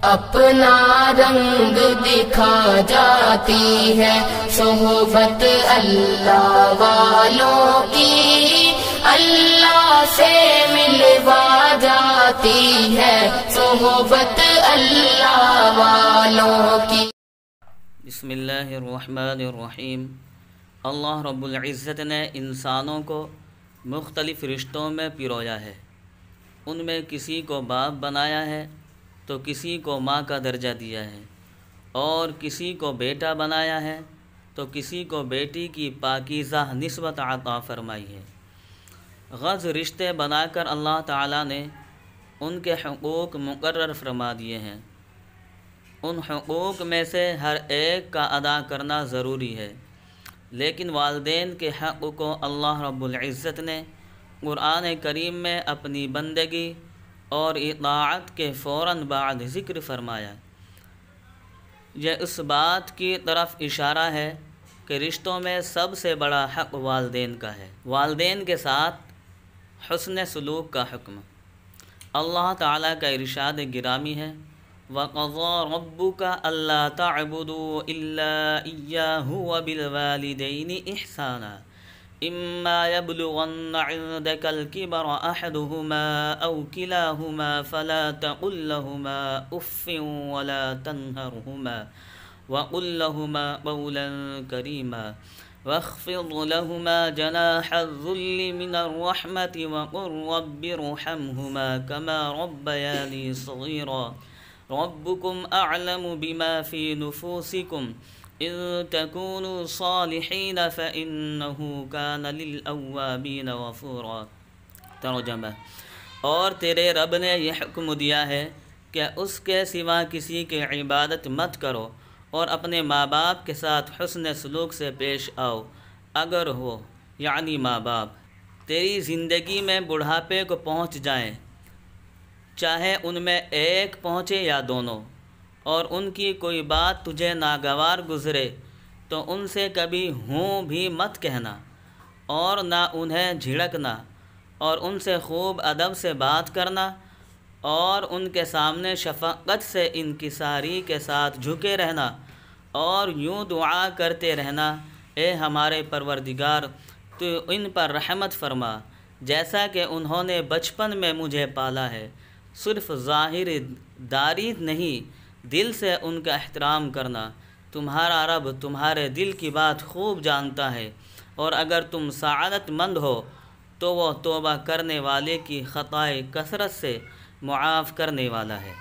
اپنا رنگ دکھا جاتی ہے صحبت اللہ والوں کی، اللہ سے ملوا جاتی ہے صحبت اللہ والوں کی۔ بسم اللہ الرحمن الرحیم۔ اللہ رب العزت نے انسانوں کو مختلف رشتوں میں پرویا ہے۔ ان میں کسی کو باپ بنایا ہے تو کسی کو ماں کا درجہ دیا ہے، اور کسی کو بیٹا بنایا ہے تو کسی کو بیٹی کی پاکیزہ نسبت عطا فرمائی ہے۔ غض رشتے بنا کر اللہ تعالیٰ نے ان کے حقوق مقرر فرما دیے ہیں۔ ان حقوق میں سے ہر ایک کا ادا کرنا ضروری ہے، لیکن والدین کے حق کو اللہ رب العزت نے قرآن کریم میں اپنی بندگی اور اطاعت کے فوراً بعد ذکر فرمایا۔ یہ اس بات کی طرف اشارہ ہے کہ رشتوں میں سب سے بڑا حق والدین کا ہے۔ والدین کے ساتھ حسن سلوک کا حکم۔ اللہ تعالیٰ کا ارشاد گرامی ہے، وَقَضَىٰ رَبُّكَ أَلَّا تَعْبُدُوا إِلَّا إِيَّاهُ وَبِالْوَالِدَيْنِ إِحْسَانًا إِمَّا يَبْلُغَنَّ عِندَكَ الْكِبَرَ أَحَدُهُمَا أَوْ كِلَاهُمَا فَلَا تَقُل لَّهُمَا أُفٍّ وَلَا تَنْهَرْهُمَا وَقُل لَّهُمَا قَوْلًا كَرِيمًا وَاخْفِضْ لَهُمَا جَنَاحَ الذُّلِّ مِنَ الرَّحْمَةِ وَقُل رَّبِّ ارْحَمْهُمَا كَمَا رَبَّيَانِي صَغِيرًا رَبُّكُمْ أَعْلَمُ بِمَا فِي نُفُوسِكُمْ إِن تَكُونُوا صَالِحِينَ فَإِنَّهُ كَانَ لِلْأَوَّابِينَ غَفُورًا۔ ترجمہ: اور تیرے رب نے یہ حکم دیا ہے کہ اس کے سوا کسی کی عبادت مت کرو، اور اپنے ماں باپ کے ساتھ حسن سلوک سے پیش آؤ، اگر وہ یعنی ماں باپ تیری زندگی میں بڑھاپے کو پہنچ جائیں، چاہے ان میں ایک پہنچے یا دونوں، اور ان کی کوئی بات تجھے ناگوار گزرے تو ان سے کبھی ہوں بھی مت کہنا، اور نہ انہیں جھڑکنا، اور ان سے خوب ادب سے بات کرنا، اور ان کے سامنے شفقت سے انکساری کے ساتھ جھکے رہنا، اور یوں دعا کرتے رہنا، اے ہمارے پروردگار تو ان پر رحمت فرما جیسا کہ انہوں نے بچپن میں مجھے پالا ہے۔ صرف ظاہر داری نہیں، دل سے ان کا احترام کرنا۔ تمہارا رب تمہارے دل کی بات خوب جانتا ہے، اور اگر تم سعادت مند ہو تو وہ توبہ کرنے والے کی خطائیں کثرت سے معاف کرنے والا ہے۔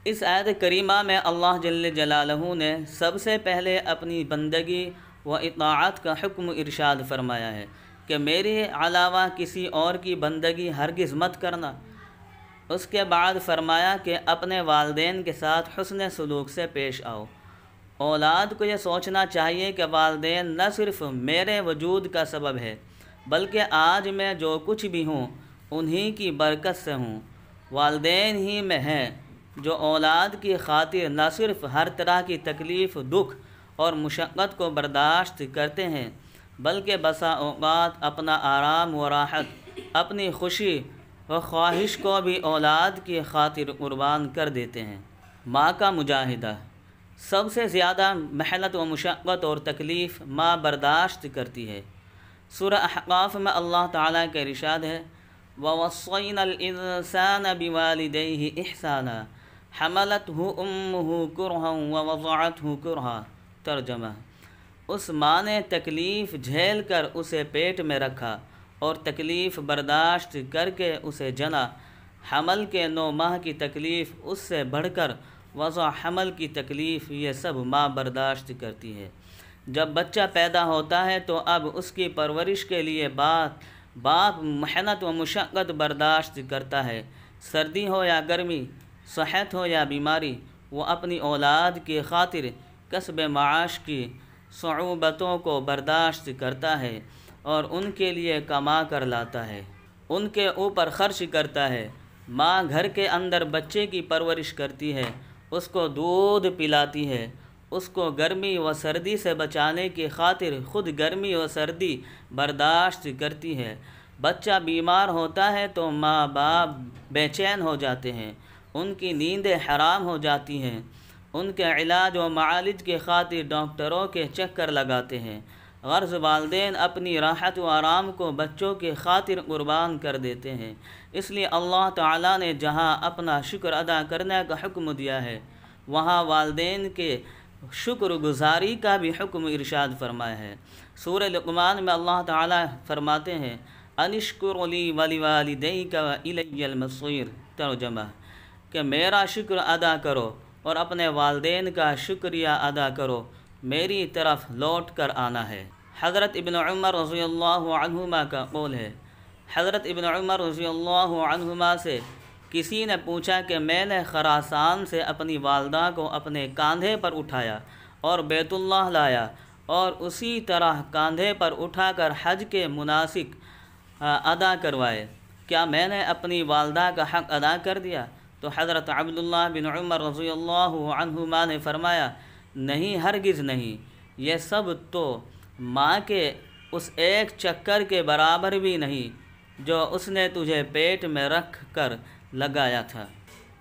اس آیت کریمہ میں اللہ جل جلالہ نے سب سے پہلے اپنی بندگی و اطاعت کا حکم ارشاد فرمایا ہے کہ میرے علاوہ کسی اور کی بندگی ہرگز مت کرنا۔ اس کے بعد فرمایا کہ اپنے والدین کے ساتھ حسن سلوک سے پیش آؤ۔ اولاد کو یہ سوچنا چاہیے کہ والدین نہ صرف میرے وجود کا سبب ہے، بلکہ آج میں جو کچھ بھی ہوں انہی کی برکت سے ہوں۔ والدین ہی میں ہیں جو اولاد کی خاطر نہ صرف ہر طرح کی تکلیف، دکھ اور مشقت کو برداشت کرتے ہیں، بلکہ بسا اوقات اپنا آرام و راحت، اپنی خوشی و خواہش کو بھی اولاد کی خاطر قربان کر دیتے ہیں۔ ماں کا مجاہدہ۔ سب سے زیادہ محنت و مشقت اور تکلیف ماں برداشت کرتی ہے۔ سورہ احقاف میں اللہ تعالیٰ کا ارشاد ہے، وَوَصَّيْنَا الْإِنسَانَ بِوَالِدَيْهِ إِحْسَانًا حَمَلَتْهُ أُمُّهُ كُرْهًا وَوَضَعَتْهُ كُرْهًا۔ ترجمہ: اس ماں نے تکلیف جھیل کر اسے پیٹ میں رکھا اور تکلیف برداشت کر کے اسے جنا۔ حمل کے 9 ماہ کی تکلیف، اس سے بڑھ کر وضع حمل کی تکلیف، یہ سب ماں برداشت کرتی ہے۔ جب بچہ پیدا ہوتا ہے تو اب اس کی پرورش کے لیے باپ محنت و مشقت برداشت کرتا ہے۔ سردی ہو یا گرمی، صحت ہو یا بیماری، وہ اپنی اولاد کی خاطر کسب معاش کی صعوبتوں کو برداشت کرتا ہے اور ان کے لیے کما کر لاتا ہے، ان کے اوپر خرچ کرتا ہے۔ ماں گھر کے اندر بچے کی پرورش کرتی ہے، اس کو دودھ پلاتی ہے، اس کو گرمی و سردی سے بچانے کی خاطر خود گرمی و سردی برداشت کرتی ہے۔ بچہ بیمار ہوتا ہے تو ماں باپ بے چین ہو جاتے ہیں، ان کی نیندیں حرام ہو جاتی ہیں، ان کے علاج و معالج کے خاطر ڈاکٹروں کے چکر لگاتے ہیں۔ غرض والدین اپنی راحت و آرام کو بچوں کے خاطر قربان کر دیتے ہیں۔ اس لیے اللہ تعالیٰ نے جہاں اپنا شکر ادا کرنے کا حکم دیا ہے، وہاں والدین کے شکر گزاری کا بھی حکم ارشاد فرمایا ہے۔ سورہ لقمان میں اللہ تعالیٰ فرماتے ہیں انشکر لی ولوالدیک والی المصیر، ترجمہ کہ میرا شکر ادا کرو اور اپنے والدین کا شکریہ ادا کرو، میری طرف لوٹ کر آنا ہے۔ حضرت ابن عمر رضی اللہ عنہما کا قول ہے، حضرت ابن عمر رضی اللہ عنہما سے کسی نے پوچھا کہ میں نے خراسان سے اپنی والدہ کو اپنے کاندھے پر اٹھایا اور بیت اللہ لایا اور اسی طرح کاندھے پر اٹھا کر حج کے مناسک ادا کروائے، کیا میں نے اپنی والدہ کا حق ادا کر دیا؟ تو حضرت عبداللہ بن عمر رضی اللہ عنہما نے فرمایا نہیں، ہرگز نہیں، یہ سب تو ماں کے اس ایک چکر کے برابر بھی نہیں جو اس نے تجھے پیٹ میں رکھ کر لگایا تھا۔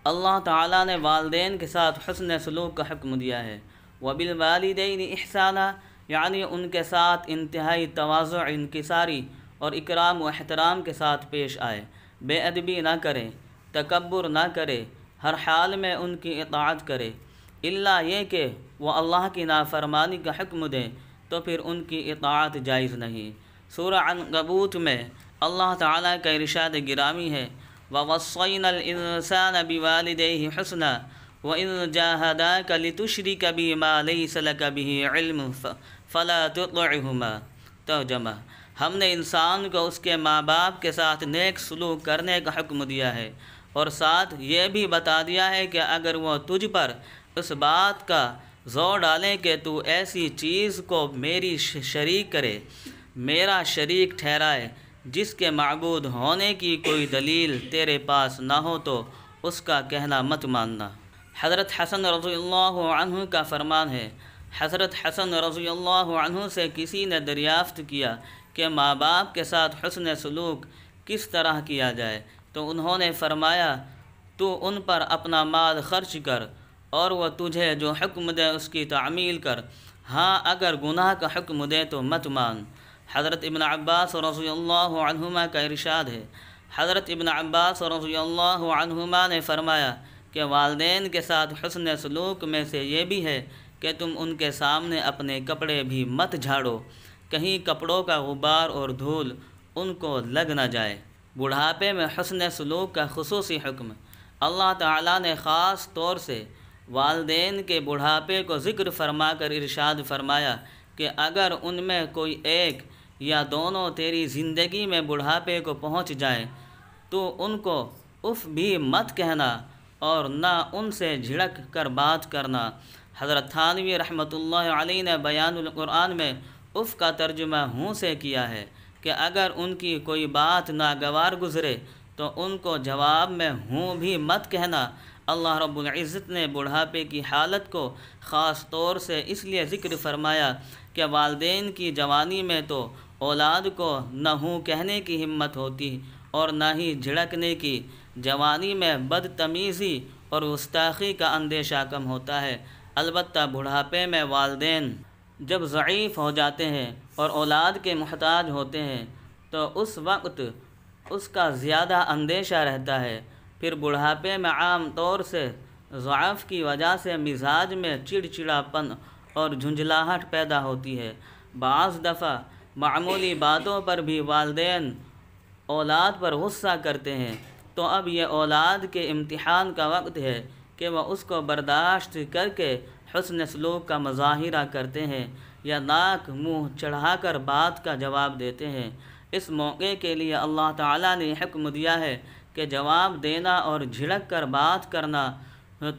اللہ تعالیٰ نے والدین کے ساتھ حسن سلوک کا حکم دیا ہے۔ وبالوالدین احسانا، یعنی ان کے ساتھ انتہائی تواضع، انکساری اور اکرام و احترام کے ساتھ پیش آئے، بے ادبی نہ کریں، تکبر نہ کرے، ہر حال میں ان کی اطاعت کرے، الا یہ کہ وہ اللہ کی نافرمانی کا حکم دیں تو پھر ان کی اطاعت جائز نہیں۔ سورہ عنکبوت میں اللہ تعالیٰ کا ارشاد گرامی ہے وَوَصَّيْنَا الْإِنسَانَ بِوَالِدَيْهِ حُسْنًا وَإِن جَاهَدَاكَ لِتُشْرِكَ بِي مَا لَيْسَ لَكَ بِهِ عِلْمٌ فَلَا تُطِعْهُمَا، ترجمہ ہم نے انسان کو اس کے ماں باپ کے ساتھ نیک سلوک کرنے کا حکم دیا ہے اور ساتھ یہ بھی بتا دیا ہے کہ اگر وہ تجھ پر اس بات کا زور ڈالیں کہ تو ایسی چیز کو میری شریک کرے، میرا شریک ٹھہرائے جس کے معبود ہونے کی کوئی دلیل تیرے پاس نہ ہو، تو اس کا کہنا مت ماننا۔ حضرت حسن رضی اللہ عنہ کا فرمان ہے، حضرت حسن رضی اللہ عنہ سے کسی نے دریافت کیا کہ ماں باپ کے ساتھ حسن سلوک کس طرح کیا جائے، تو انہوں نے فرمایا تو ان پر اپنا مال خرچ کر اور وہ تجھے جو حکم دے اس کی تعمیل کر، ہاں اگر گناہ کا حکم دے تو مت مان۔ حضرت ابن عباس رضی اللہ عنہما کا ارشاد ہے، حضرت ابن عباس رضی اللہ عنہما نے فرمایا کہ والدین کے ساتھ حسن سلوک میں سے یہ بھی ہے کہ تم ان کے سامنے اپنے کپڑے بھی مت جھاڑو، کہیں کپڑوں کا غبار اور دھول ان کو لگ نہ جائے۔ بڑھاپے میں حسن سلوک کا خصوصی حکم، اللہ تعالیٰ نے خاص طور سے والدین کے بڑھاپے کو ذکر فرما کر ارشاد فرمایا کہ اگر ان میں کوئی ایک یا دونوں تیری زندگی میں بڑھاپے کو پہنچ جائیں تو ان کو اف بھی مت کہنا اور نہ ان سے جھڑک کر بات کرنا۔ حضرت تھانوی رحمۃ اللہ علیہ نے بیان القرآن میں اف کا ترجمہ ہوں سے کیا ہے کہ اگر ان کی کوئی بات ناگوار گزرے تو ان کو جواب میں ہوں بھی مت کہنا۔ اللہ رب العزت نے بڑھاپے کی حالت کو خاص طور سے اس لیے ذکر فرمایا کہ والدین کی جوانی میں تو اولاد کو نہ ہوں کہنے کی ہمت ہوتی اور نہ ہی جھڑکنے کی، جوانی میں بدتمیزی اور گستاخی کا اندیشہ کم ہوتا ہے۔ البتہ بڑھاپے میں والدین جب ضعیف ہو جاتے ہیں اور اولاد کے محتاج ہوتے ہیں تو اس وقت اس کا زیادہ اندیشہ رہتا ہے۔ پھر بڑھاپے میں عام طور سے ضعف کی وجہ سے مزاج میں چڑچڑاپن اور جھنجھلاہٹ پیدا ہوتی ہے۔ بعض دفعہ معمولی باتوں پر بھی والدین اولاد پر غصہ کرتے ہیں، تو اب یہ اولاد کے امتحان کا وقت ہے کہ وہ اس کو برداشت کر کے حسن سلوک کا مظاہرہ کرتے ہیں یا ناک منہ چڑھا کر بات کا جواب دیتے ہیں۔ اس موقع کے لیے اللہ تعالیٰ نے حکم دیا ہے کہ جواب دینا اور جھڑک کر بات کرنا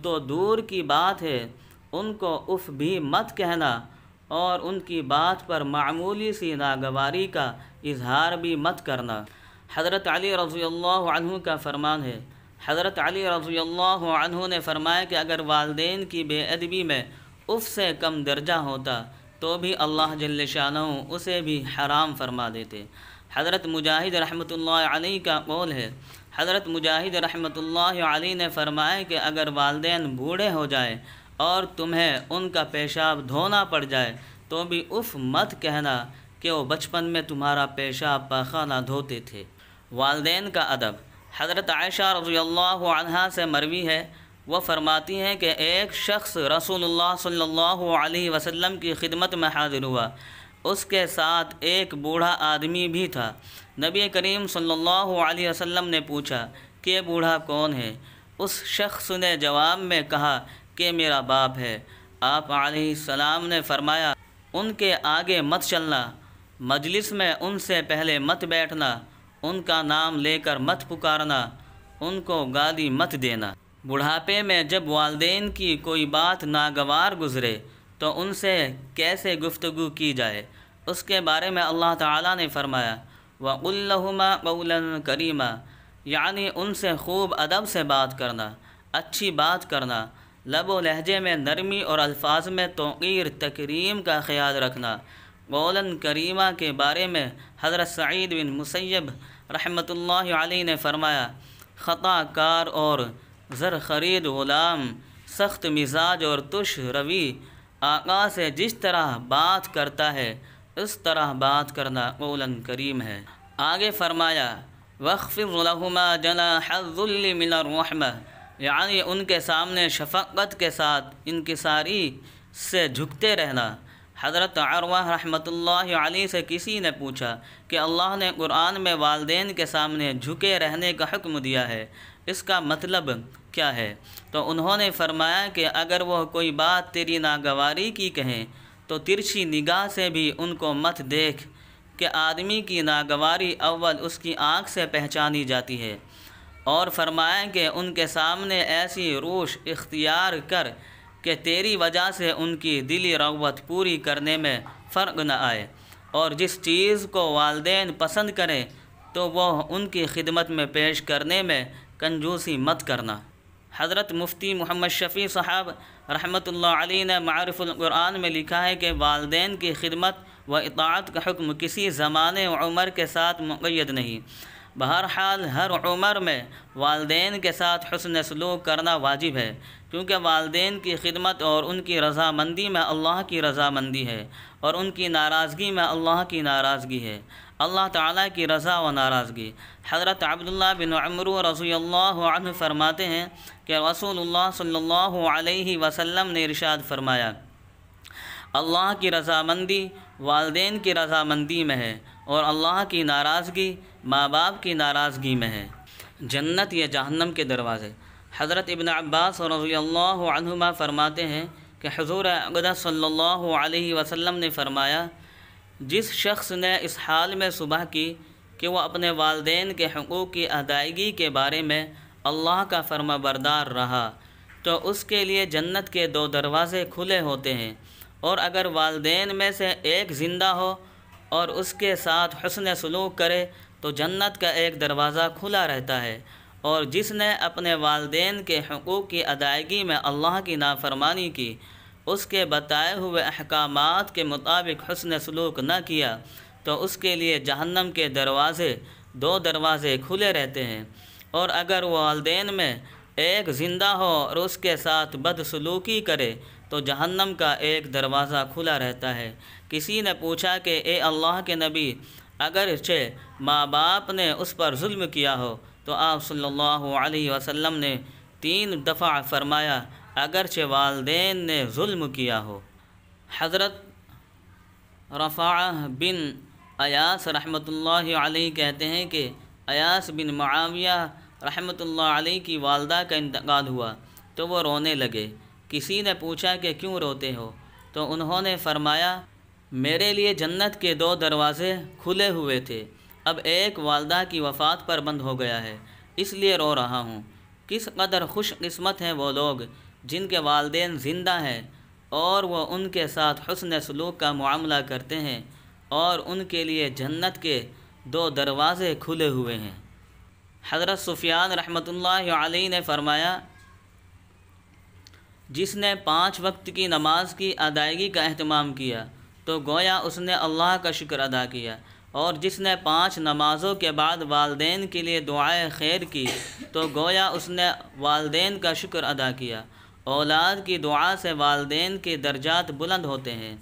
تو دور کی بات ہے، ان کو اف بھی مت کہنا اور ان کی بات پر معمولی سی ناگواری کا اظہار بھی مت کرنا۔ حضرت علی رضی اللہ عنہ کا فرمان ہے، حضرت علی رضی اللہ عنہ نے فرمایا کہ اگر والدین کی بے ادبی میں اف سے کم درجہ ہوتا تو بھی اللہ جل شانہ اسے بھی حرام فرما دیتے۔ حضرت مجاہد رحمۃ اللہ علیہ کا قول ہے، حضرت مجاہد رحمۃ اللہ علیہ نے فرمایا کہ اگر والدین بوڑھے ہو جائیں اور تمہیں ان کا پیشاب دھونا پڑ جائے تو بھی اف مت کہنا کہ وہ بچپن میں تمہارا پیشاب پاخانہ دھوتے تھے۔ والدین کا ادب۔ حضرت عائشہ رضی اللہ عنہا سے مروی ہے، وہ فرماتی ہیں کہ ایک شخص رسول اللہ صلی اللہ علیہ وسلم کی خدمت میں حاضر ہوا، اس کے ساتھ ایک بوڑھا آدمی بھی تھا۔ نبی کریم صلی اللہ علیہ وسلم نے پوچھا کہ یہ بوڑھا کون ہے؟ اس شخص نے جواب میں کہا کہ میرا باپ ہے۔ آپ علیہ السلام نے فرمایا ان کے آگے مت چلنا، مجلس میں ان سے پہلے مت بیٹھنا، ان کا نام لے کر مت پکارنا، ان کو گالی مت دینا۔ بڑھاپے میں جب والدین کی کوئی بات ناگوار گزرے تو ان سے کیسے گفتگو کی جائے، اس کے بارے میں اللہ تعالیٰ نے فرمایا وَقُلْ لَهُمَا قَوْلًا كَرِيمًا، یعنی ان سے خوب ادب سے بات کرنا، اچھی بات کرنا، لب و لہجے میں نرمی اور الفاظ میں توقیر تکریم کا خیال رکھنا۔ قولاً کریمہ کے بارے میں حضرت سعید بن مسیب رحمۃ اللہ علیہ نے فرمایا خطا کار اور زر خرید غلام، سخت مزاج اور تش روی آقا سے جس طرح بات کرتا ہے اس طرح بات کرنا قولاً کریم ہے۔ آگے فرمایا وَاخْفِضْ لَهُمَا جَنَاحَ الذُّلِّ مِنَ الرَّحْمَةِ، یعنی ان کے سامنے شفقت کے ساتھ انکساری سے جھکتے رہنا۔ حضرت عروہ رحمۃ اللہ علیہ سے کسی نے پوچھا کہ اللہ نے قرآن میں والدین کے سامنے جھکے رہنے کا حکم دیا ہے، اس کا مطلب کیا ہے؟ تو انہوں نے فرمایا کہ اگر وہ کوئی بات تیری ناگواری کی کہیں تو ترچھی نگاہ سے بھی ان کو مت دیکھ، کہ آدمی کی ناگواری اول اس کی آنکھ سے پہچانی جاتی ہے۔ اور فرمایا کہ ان کے سامنے ایسی روش اختیار کر کہ تیری وجہ سے ان کی دلی رغبت پوری کرنے میں فرق نہ آئے، اور جس چیز کو والدین پسند کریں تو وہ ان کی خدمت میں پیش کرنے میں کنجوسی مت کرنا۔ حضرت مفتی محمد شفیع صاحب رحمۃ اللہ علیہ نے معارف القرآن میں لکھا ہے کہ والدین کی خدمت و اطاعت کا حکم کسی زمانے و عمر کے ساتھ مقید نہیں، بہرحال ہر عمر میں والدین کے ساتھ حسن سلوک کرنا واجب ہے، کیونکہ والدین کی خدمت اور ان کی رضامندی میں اللہ کی رضامندی ہے، اور ان کی ناراضگی میں اللہ کی ناراضگی ہے، اللہ تعالیٰ کی رضا و ناراضگی۔ حضرت عبداللہ بن عمرو رضی اللہ عنہ فرماتے ہیں کہ رسول اللہ صلی اللہ علیہ وسلم نے ارشاد فرمایا اللہ کی رضامندی والدین کی رضامندی میں ہے، اور اللہ کی ناراضگی ماں باپ کی ناراضگی میں ہے۔ جنت یا جہنم کے دروازے۔ حضرت ابن عباس رضی اللہ عنہما فرماتے ہیں کہ حضور اقدس صلی اللہ علیہ وسلم نے فرمایا جس شخص نے اس حال میں صبح کی کہ وہ اپنے والدین کے حقوق کی ادائیگی کے بارے میں اللہ کا فرما بردار رہا تو اس کے لیے جنت کے 2 دروازے کھلے ہوتے ہیں، اور اگر والدین میں سے ایک زندہ ہو اور اس کے ساتھ حسن سلوک کرے تو جنت کا ایک دروازہ کھلا رہتا ہے، اور جس نے اپنے والدین کے حقوق کی ادائیگی میں اللہ کی نافرمانی کی، اس کے بتائے ہوئے احکامات کے مطابق حسن سلوک نہ کیا تو اس کے لیے جہنم کے دروازے 2 دروازے کھلے رہتے ہیں، اور اگر والدین میں ایک زندہ ہو اور اس کے ساتھ بدسلوکی کرے تو جہنم کا ایک دروازہ کھلا رہتا ہے۔ کسی نے پوچھا کہ اے اللہ کے نبی، اگرچہ ماں باپ نے اس پر ظلم کیا ہو تو آپ صلی اللہ علیہ وسلم نے 3 دفعہ فرمایا اگرچہ والدین نے ظلم کیا ہو۔ حضرت رفاعہ بن ایاس رحمۃ اللہ علیہ کہتے ہیں کہ ایاس بن معاویہ رحمۃ اللہ علیہ کی والدہ کا انتقال ہوا تو وہ رونے لگے۔ کسی نے پوچھا کہ کیوں روتے ہو؟ تو انہوں نے فرمایا میرے لیے جنت کے 2 دروازے کھلے ہوئے تھے، اب ایک والدہ کی وفات پر بند ہو گیا ہے، اس لیے رو رہا ہوں۔ کس قدر خوش قسمت ہیں وہ لوگ جن کے والدین زندہ ہیں اور وہ ان کے ساتھ حسن سلوک کا معاملہ کرتے ہیں، اور ان کے لیے جنت کے 2 دروازے کھلے ہوئے ہیں۔ حضرت سفیان رحمۃ اللہ علیہ نے فرمایا جس نے 5 وقت کی نماز کی ادائیگی کا اہتمام کیا تو گویا اس نے اللہ کا شکر ادا کیا، اور جس نے 5 نمازوں کے بعد والدین کے لیے دعائے خیر کی تو گویا اس نے والدین کا شکر ادا کیا۔ اولاد کی دعا سے والدین کے درجات بلند ہوتے ہیں۔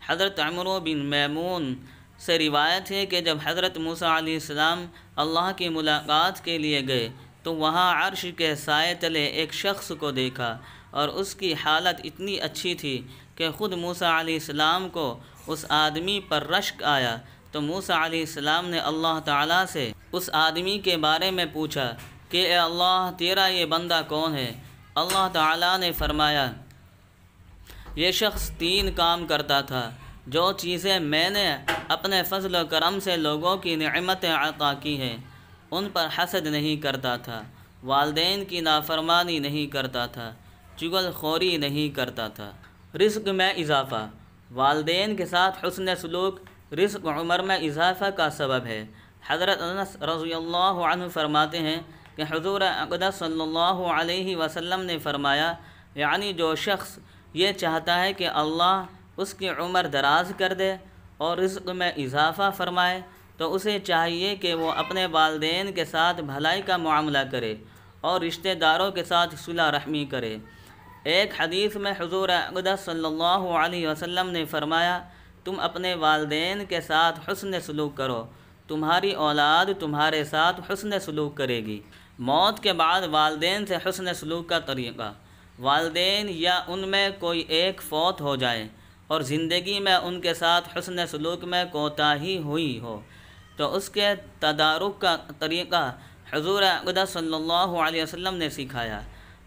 حضرت عمرو بن میمون سے روایت ہے کہ جب حضرت موسیٰ علیہ السلام اللہ کی ملاقات کے لیے گئے تو وہاں عرش کے سائے تلے ایک شخص کو دیکھا اور اس کی حالت اتنی اچھی تھی کہ خود موسیٰ علیہ السلام کو اس آدمی پر رشک آیا۔ تو موسیٰ علیہ السلام نے اللہ تعالیٰ سے اس آدمی کے بارے میں پوچھا کہ اے اللہ تیرا یہ بندہ کون ہے؟ اللہ تعالیٰ نے فرمایا یہ شخص 3 کام کرتا تھا۔ جو چیزیں میں نے اپنے فضل و کرم سے لوگوں کی نعمتیں عطا کی ہیں ان پر حسد نہیں کرتا تھا، والدین کی نافرمانی نہیں کرتا تھا، چغل خوری نہیں کرتا تھا۔ رزق میں اضافہ، والدین کے ساتھ حسن سلوک رزق عمر میں اضافہ کا سبب ہے۔ حضرت انس رضی اللہ عنہ فرماتے ہیں کہ حضور اقدس صلی اللہ علیہ وسلم نے فرمایا یعنی جو شخص یہ چاہتا ہے کہ اللہ اس کی عمر دراز کر دے اور رزق میں اضافہ فرمائے تو اسے چاہیے کہ وہ اپنے والدین کے ساتھ بھلائی کا معاملہ کرے اور رشتہ داروں کے ساتھ صلہ رحمی کرے۔ ایک حدیث میں حضور اقدس صلی اللہ علیہ وسلم نے فرمایا تم اپنے والدین کے ساتھ حسن سلوک کرو، تمہاری اولاد تمہارے ساتھ حسن سلوک کرے گی۔ موت کے بعد والدین سے حسن سلوک کا طریقہ، والدین یا ان میں کوئی ایک فوت ہو جائے اور زندگی میں ان کے ساتھ حسن سلوک میں کوتاہی ہوئی ہو تو اس کے تدارک کا طریقہ حضور اقدس صلی اللہ علیہ وسلم نے سکھایا۔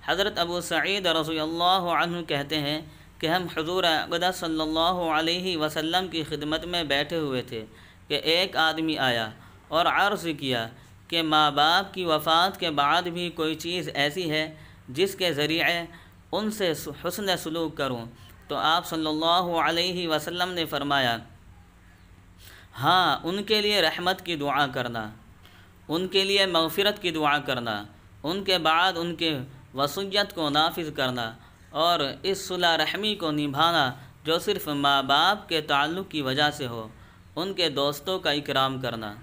حضرت ابو سعید رضی اللہ عنہ کہتے ہیں کہ ہم حضور اقدس صلی اللہ علیہ وسلم کی خدمت میں بیٹھے ہوئے تھے کہ ایک آدمی آیا اور عرض کیا کہ ماں باپ کی وفات کے بعد بھی کوئی چیز ایسی ہے جس کے ذریعے ان سے حسن سلوک کروں؟ تو آپ صلی اللہ علیہ وسلم نے فرمایا ہاں، ان کے لیے رحمت کی دعا کرنا، ان کے لیے مغفرت کی دعا کرنا، ان کے بعد ان کے وصیت کو نافذ کرنا اور اس صلہ رحمی کو نبھانا جو صرف ماں باپ کے تعلق کی وجہ سے ہو، ان کے دوستوں کا اکرام کرنا۔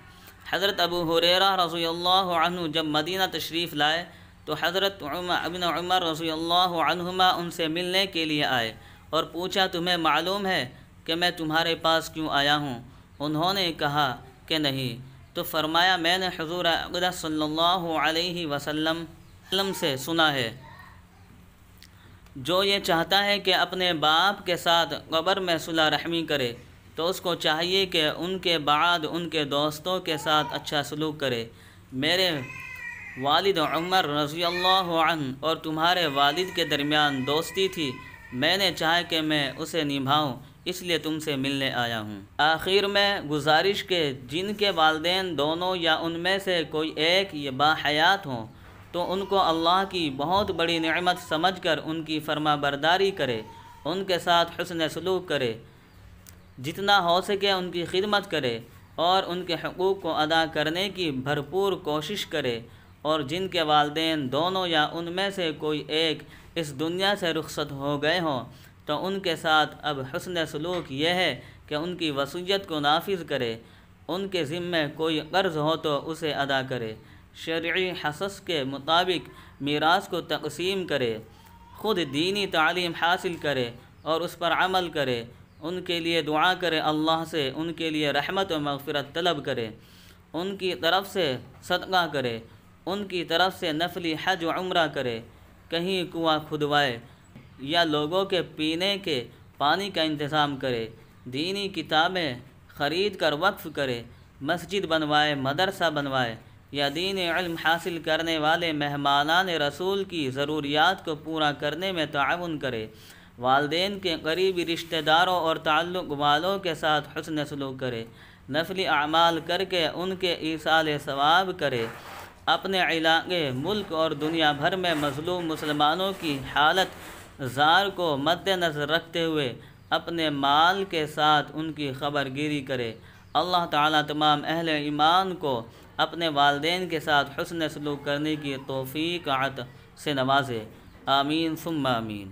حضرت ابو ہریرہ رضی اللہ عنہ جب مدینہ تشریف لائے تو حضرت ابن عمر رضی اللہ عنہما ان سے ملنے کے لیے آئے اور پوچھا تمہیں معلوم ہے کہ میں تمہارے پاس کیوں آیا ہوں؟ انہوں نے کہا کہ نہیں۔ تو فرمایا میں نے حضور اقدس صلی اللہ علیہ وسلم سے سنا ہے جو یہ چاہتا ہے کہ اپنے باپ کے ساتھ قبر میں صلہ رحمی کرے تو اس کو چاہیے کہ ان کے بعد ان کے دوستوں کے ساتھ اچھا سلوک کرے۔ میرے والد عمر رضی اللہ عنہ اور تمہارے والد کے درمیان دوستی تھی، میں نے چاہا کہ میں اسے نبھاؤں، اس لیے تم سے ملنے آیا ہوں۔ آخر میں گزارش کہ جن کے والدین دونوں یا ان میں سے کوئی ایک یہ باحیات ہوں تو ان کو اللہ کی بہت بڑی نعمت سمجھ کر ان کی فرما برداری کرے، ان کے ساتھ حسن سلوک کرے، جتنا ہو سکے ان کی خدمت کرے اور ان کے حقوق کو ادا کرنے کی بھرپور کوشش کرے، اور جن کے والدین دونوں یا ان میں سے کوئی ایک اس دنیا سے رخصت ہو گئے ہوں تو ان کے ساتھ اب حسن سلوک یہ ہے کہ ان کی وصیت کو نافذ کرے، ان کے ذمے کوئی قرض ہو تو اسے ادا کرے، شرعی حصص کے مطابق میراث کو تقسیم کرے، خود دینی تعلیم حاصل کرے اور اس پر عمل کرے، ان کے لیے دعا کرے، اللہ سے ان کے لیے رحمت و مغفرت طلب کرے، ان کی طرف سے صدقہ کرے، ان کی طرف سے نفلی حج و عمرہ کرے، کہیں کنواں کھدوائے یا لوگوں کے پینے کے پانی کا انتظام کرے، دینی کتابیں خرید کر وقف کرے، مسجد بنوائے، مدرسہ بنوائے یا دین علم حاصل کرنے والے مہمانان رسول کی ضروریات کو پورا کرنے میں تعاون کرے، والدین کے قریبی رشتہ داروں اور تعلق والوں کے ساتھ حسن سلوک کرے، نفلی اعمال کر کے ان کے ایصال ثواب کرے، اپنے علاقے، ملک اور دنیا بھر میں مظلوم مسلمانوں کی حالت زار کو مد نظر رکھتے ہوئے اپنے مال کے ساتھ ان کی خبر گیری کرے۔ اللہ تعالیٰ تمام اہل ایمان کو اپنے والدین کے ساتھ حسن سلوک کرنے کی توفیق عطا سے نوازے، آمین ثم آمین۔